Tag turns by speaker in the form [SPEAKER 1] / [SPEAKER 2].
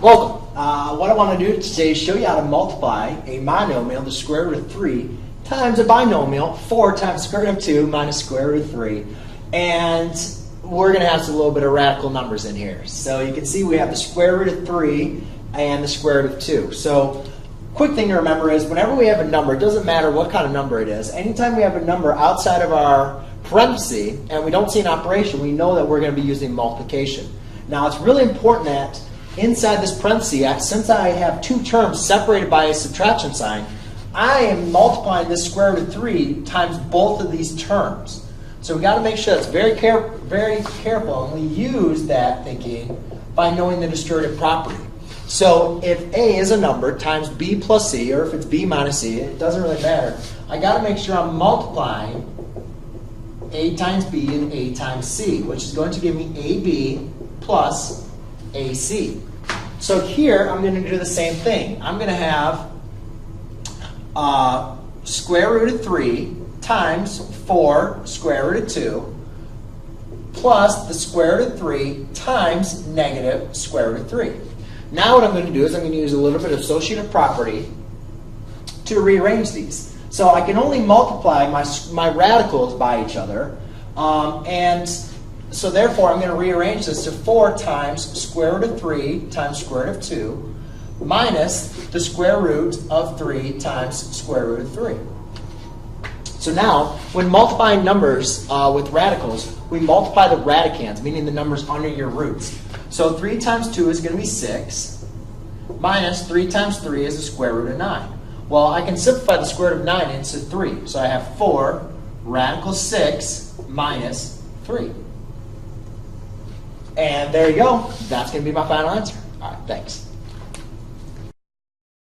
[SPEAKER 1] Welcome. What I want to do today is show you how to multiply a monomial, the square root of 3, times a binomial, 4 times the square root of 2 minus square root of 3. And we're going to have a little bit of radical numbers in here. So you can see we have the square root of 3 and the square root of 2. So quick thing to remember is whenever we have a number, it doesn't matter what kind of number it is. Anytime we have a number outside of our parenthesis and we don't see an operation, we know that we're going to be using multiplication. Now it's really important that inside this parenthesis, since I have two terms separated by a subtraction sign, I am multiplying this square root of 3 times both of these terms. So we've got to make sure that's very careful, and we use that thinking by knowing the distributive property. So if A is a number times B plus C, or if it's B minus C, it doesn't really matter. I got to make sure I'm multiplying A times B and A times C, which is going to give me AB plus AC. So here I'm going to do the same thing. I'm going to have square root of 3 times 4 square root of 2 plus the square root of 3 times negative square root of 3. Now what I'm going to do is I'm going to use a little bit of associative property to rearrange these. So I can only multiply my radicals by each other, and so therefore I'm going to rearrange this to 4 times square root of 3 times square root of 2 minus the square root of 3 times square root of 3. So now, when multiplying numbers with radicals, we multiply the radicands, meaning the numbers under your roots. So 3 times 2 is going to be 6, minus 3 times 3 is the square root of 9. Well, I can simplify the square root of 9 into 3. So I have 4 radical 6 minus 3. And there you go. That's going to be my final answer. All right, thanks.